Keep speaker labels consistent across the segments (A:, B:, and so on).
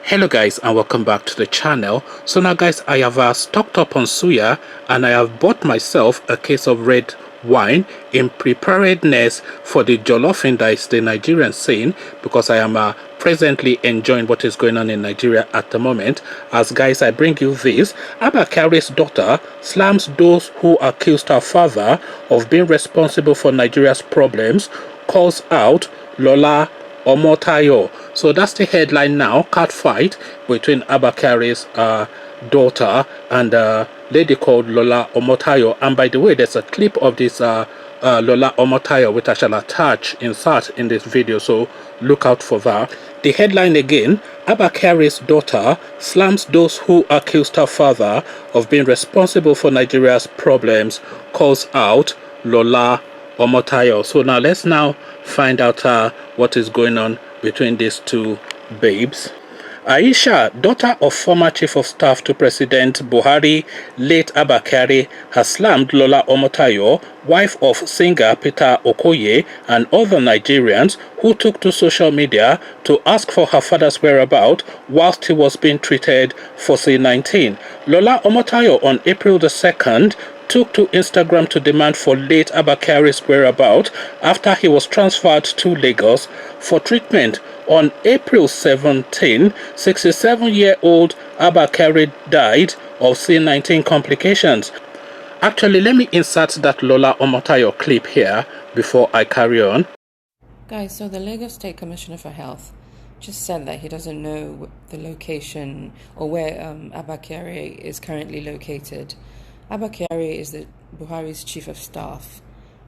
A: Hello guys, and welcome back to the channel. So now guys, I have stocked up on suya, and I have bought myself a case of red wine in preparedness for the jollof that is the Nigerian scene, because I am presently enjoying what is going on in Nigeria at the moment. As guys, I bring you this. Abba Kyari's daughter slams those who accused her father of being responsible for Nigeria's problems, calls out Lola Omotayo. So that's the headline now. Cat fight between Abba Kyari's daughter and a lady called Lola Omotayo. And by the way, there's a clip of this Lola Omotayo which I shall insert in this video, so look out for that. The headline again: Abba Kyari's daughter slams those who accused her father of being responsible for Nigeria's problems, calls out Lola Omotayo. So now let's find out what is going on between these two babes. Aisha, daughter of former Chief of Staff to President Buhari, late Abba Kyari, has slammed Lola Omotayo, wife of singer Peter Okoye, and other Nigerians who took to social media to ask for her father's whereabouts whilst he was being treated for C-19. Lola Omotayo on April the 2nd took to Instagram to demand for late Abba Kyari's whereabouts after he was transferred to Lagos for treatment. On April 17, 67-year-old Abba Kyari died of C-19 complications. Actually, let me insert that Lola Omotayo clip here before I carry on.
B: Guys, so the Lagos State Commissioner for Health just said that he doesn't know the location or where Abba Kyari is currently located. Abba Kyari is the Buhari's Chief of Staff,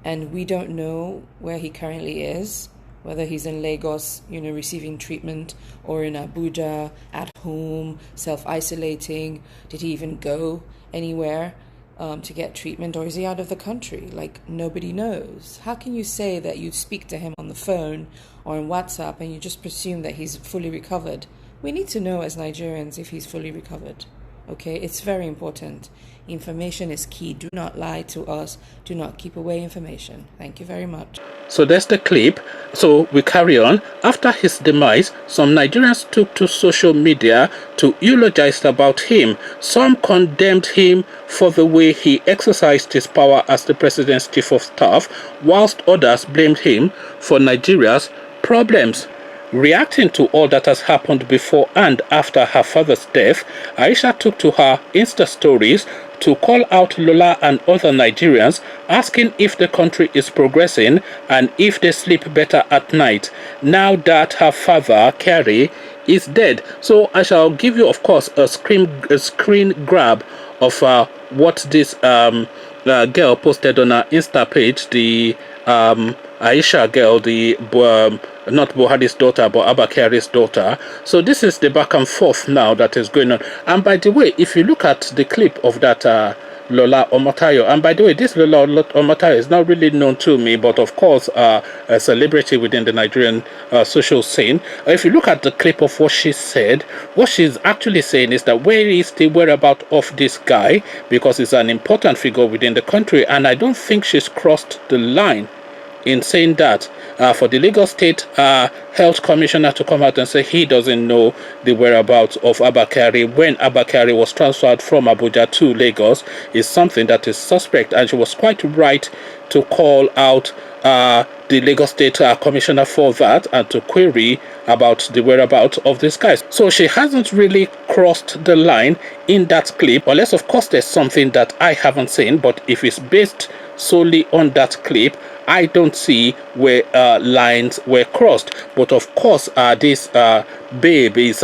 B: and we don't know where he currently is, whether he's in Lagos, receiving treatment, or in Abuja, at home, self-isolating. Did he even go anywhere to get treatment, or is he out of the country? Like, nobody knows. How can you say that you speak to him on the phone or on WhatsApp and you just presume that he's fully recovered? We need to know as Nigerians if he's fully recovered. Okay, it's very important. Information is key. Do not lie to us. Do not keep away information. Thank you very much.
A: So that's the clip. So we carry on. After his demise, some Nigerians took to social media to eulogize about him. Some condemned him for the way he exercised his power as the president's chief of staff, whilst others blamed him for Nigeria's problems. Reacting to all that has happened before and after her father's death, Aisha took to her Insta stories to call out Lola and other Nigerians, asking if the country is progressing and if they sleep better at night now that her father, Kyari, is dead. So I shall give you, of course, a screen grab of what this girl posted on her Insta page, the Aisha girl, the not Buhari's daughter, but Abba Kyari's daughter. So this is the back and forth now that is going on. And by the way, if you look at the clip of that Lola Omotayo, and by the way, this Lola Omotayo is not really known to me, but of course a celebrity within the Nigerian social scene. If you look at the clip of what she said, what she's actually saying is that where is the whereabouts of this guy, because he's an important figure within the country, and I don't think she's crossed the line in saying that. For the Lagos State Health Commissioner to come out and say he doesn't know the whereabouts of Abba Kyari when Abba Kyari was transferred from Abuja to Lagos is something that is suspect, and she was quite right to call out the Lagos State Commissioner for that and to query about the whereabouts of these guys. So she hasn't really crossed the line in that clip, unless of course there's something that I haven't seen, but if it's based solely on that clip, I don't see where lines were crossed. But of course, this babe is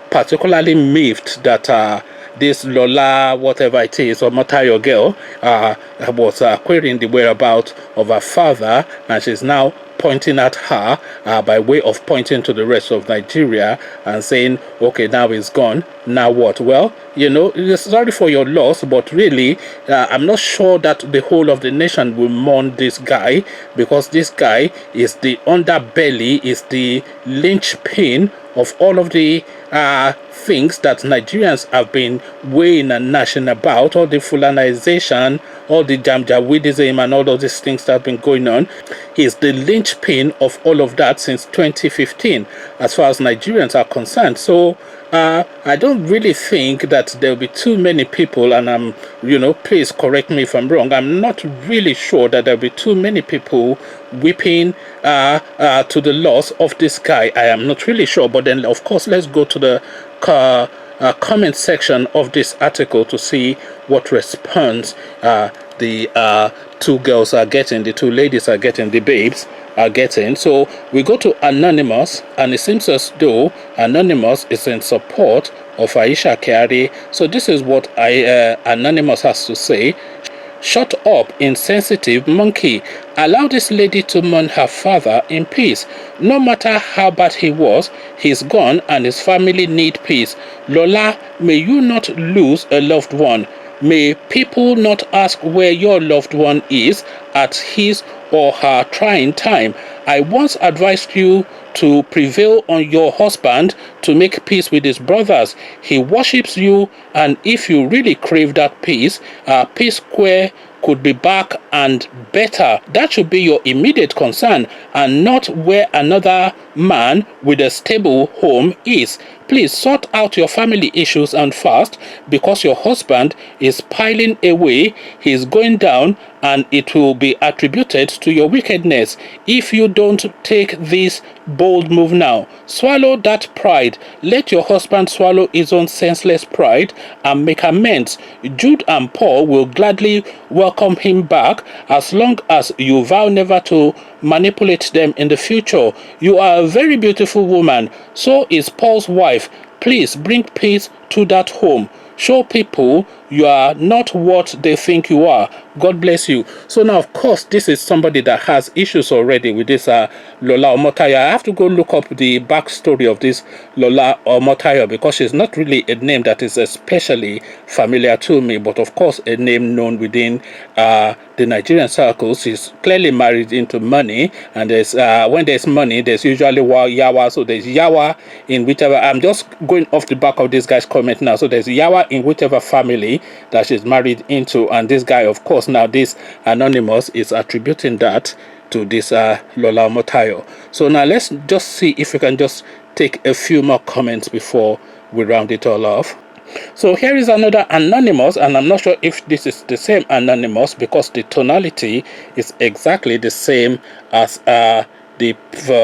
A: particularly miffed that this Lola, whatever it is, or Omotayo girl, was querying the whereabouts of her father, and she's now pointing at her by way of pointing to the rest of Nigeria and saying, okay, now he's gone, now what? Well, sorry for your loss, but really I'm not sure that the whole of the nation will mourn this guy, because this guy is the underbelly, is the linchpin of all of the things that Nigerians have been weighing and gnashing about, all the Fulanization, all the Janjaweedism and all of these things that have been going on. He's the linchpin of all of that since 2015. as far as Nigerians are concerned. So I don't really think that there'll be too many people, and please correct me if I'm wrong. I'm not really sure that there'll be too many people weeping to the loss of this guy. I am not really sure. But then, of course, let's go to the comment section of this article to see what response the two girls are getting, the two ladies are getting, the babes are getting. So we go to Anonymous, and it seems as though Anonymous is in support of Aisha Kyari. So this is what Anonymous has to say. Shut up, insensitive monkey. Allow this lady to mourn her father in peace. No matter how bad he was, he's gone and his family need peace. Lola, may you not lose a loved one. May people not ask where your loved one is at his or her trying time. I once advised you to prevail on your husband to make peace with his brothers. He worships you, and if you really crave that peace, Peace Square could be back and better. That should be your immediate concern, and not where another man with a stable home is. Please sort out your family issues and fast, because your husband is piling away, he's going down, and it will be attributed to your wickedness if you don't take this bold move now. Swallow that pride. Let your husband swallow his own senseless pride and make amends. Jude and Paul will gladly welcome him back as long as you vow never to manipulate them in the future. You are a very beautiful woman. So is Paul's wife. Please bring peace to that home. Show people you are not what they think you are. God bless you. So now, of course, this is somebody that has issues already with this Lola Omotayo. I have to go look up the backstory of this Lola Omotayo, because she's not really a name that is especially familiar to me, but of course a name known within the Nigerian circles. She's clearly married into money, and there's when there's money, there's usually yawa. So there's yawa in whichever. I'm just going off the back of this guy's comment now. So there's yawa in whichever family that she's married into, and this guy, of course, now this Anonymous is attributing that to this Lola Omotayo. So now let's just see if we can just take a few more comments before we round it all off. So here is another Anonymous, and I'm not sure if this is the same Anonymous, because the tonality is exactly the same as the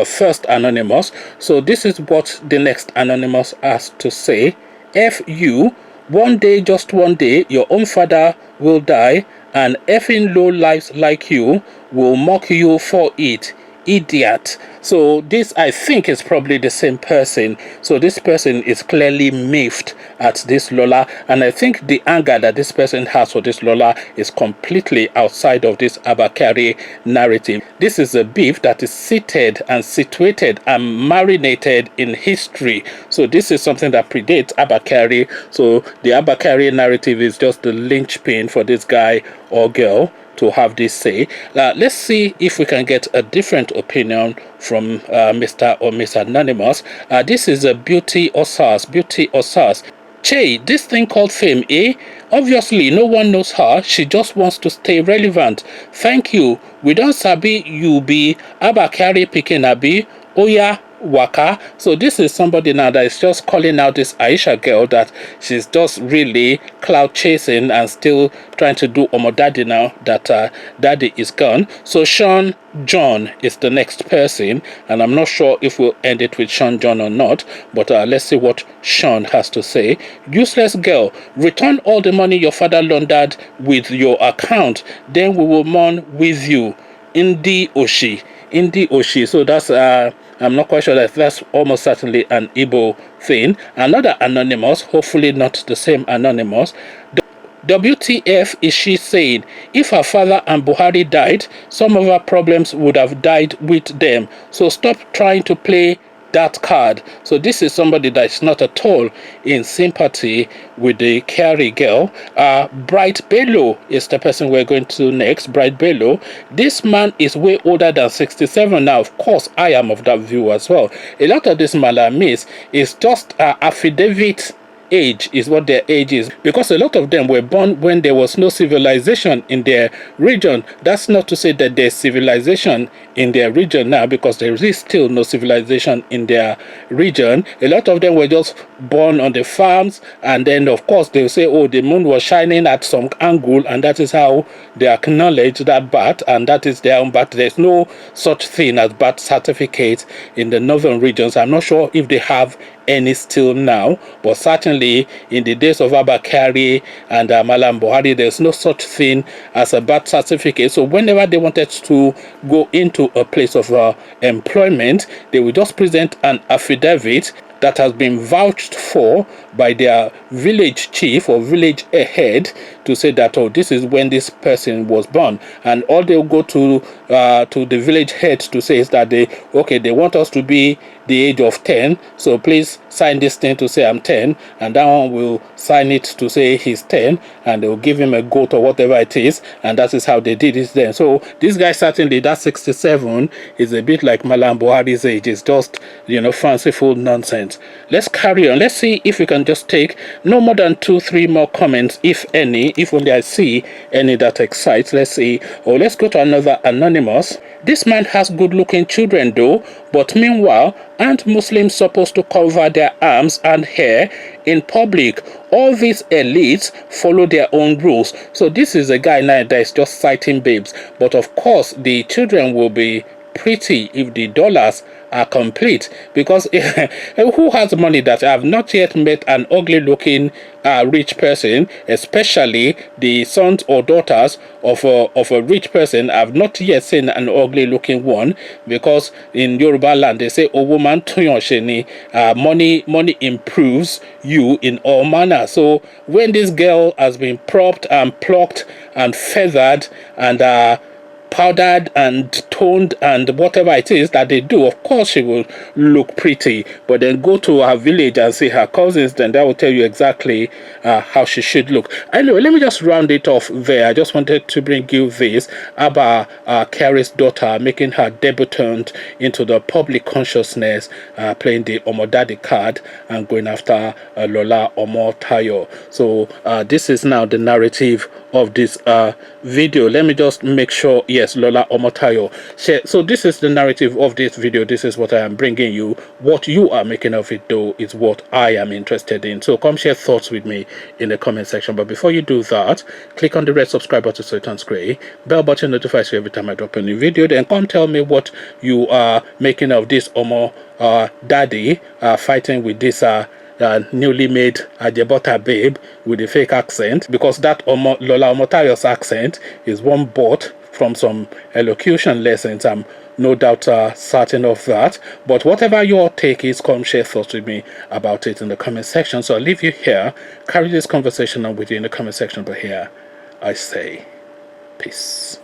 A: first Anonymous. So this is what the next Anonymous has to say. F you, one day, just one day, your own father will die, and effing low lives like you will mock you for it. Idiot. So this, I think, is probably the same person. So this person is clearly miffed at this Lola, and I think the anger that this person has for this Lola is completely outside of this Kyari narrative. This is a beef that is seated and situated and marinated in history. So this is something that predates Kyari. So the Kyari narrative is just the linchpin for this guy or girl to have this say. Let's see if we can get a different opinion from Mr. or Miss Anonymous. This is a Beauty or SARS. Beauty or SARS. Che, this thing called fame, eh? Obviously, no one knows her. She just wants to stay relevant. Thank you. We don't sabi you be Kyari picking abi. Oh yeah, waka. So this is somebody now that is just calling out this Aisha girl that she's just really cloud chasing and still trying to do Daddy now that daddy is gone. So Sean John is the next person, and I'm not sure if we'll end it with Sean John or not, but let's see what Sean has to say. Useless girl, return all the money your father laundered with your account, then we will mourn with you. Indi Oshi. So that's I'm not quite sure that that's almost certainly an Igbo thing. Another Anonymous, hopefully not the same Anonymous. WTF is she saying? If her father and Buhari died, some of our problems would have died with them. So stop trying to play that card. So this is somebody that is not at all in sympathy with the Kyari girl. Bright Bello is the person we're going to next. Bright Bello. This man is way older than 67 now. Of course, I am of that view as well. A lot of this Malamis is just affidavit age is what their age is, because a lot of them were born when there was no civilization in their region. That's not to say that there's civilization in their region now, because there is still no civilization in their region. A lot of them were just born on the farms, and then of course they'll say, oh, the moon was shining at some angle, and that is how they acknowledge that birth, and that is their own birth. There's no such thing as birth certificate in the northern regions. I'm not sure if they have any still now, but certainly in the days of Kyari and Malam Buhari, there's no such thing as a birth certificate. So whenever they wanted to go into a place of employment, they would just present an affidavit that has been vouched for by their village chief or village head to say that, oh, this is when this person was born. And all they'll go to the village head to say is that they want us to be the age of 10, so please sign this thing to say I'm 10, and that one will sign it to say he's 10, and they'll give him a goat or whatever it is, and that is how they did it then. So this guy, certainly that 67 is a bit like Malam Buhari's age. It's just, fanciful nonsense. Let's carry on. Let's see if we can just take no more than 2-3 more comments, if any, if only I see any that excites. Let's see. Or let's go to another anonymous. This man has good-looking children though, but meanwhile, aren't Muslims supposed to cover their arms and hair in public? All these elites follow their own rules. So this is a guy now that is just citing babes. But of course, the children will be pretty if the dollars are complete, because who has money that I have not yet met an ugly looking rich person, especially the sons or daughters of a rich person. I've not yet seen an ugly looking one, because in Yoruba land they say, "O woman, money improves you in all manner." So when this girl has been propped and plucked and feathered and powdered and toned and whatever it is that they do, of course she will look pretty. But then go to her village and see her cousins, then that will tell you exactly how she should look. Anyway, let me just round it off there. I just wanted to bring you this about Kyari's daughter making her debutante into the public consciousness, playing the Omodadi card and going after Lola Omotayo. So this is now the narrative of this video. Let me just make sure. Yes, Lola Omotayo. So this is the narrative of this video. This is what I am bringing you. What you are making of it though is what I am interested in. So come share thoughts with me in the comment section. But before you do that, click on the red subscribe button so it turns gray. Bell button notifies you every time I drop a new video. Then come tell me what you are making of this Omo daddy fighting with this newly made Ajebota babe with a fake accent, because that Lola Omotayo's accent is one bought from some elocution lessons. I'm no doubt certain of that. But whatever your take is, come share thoughts with me about it in the comment section. So I'll leave you here. Carry this conversation on with you in the comment section. But here I say peace.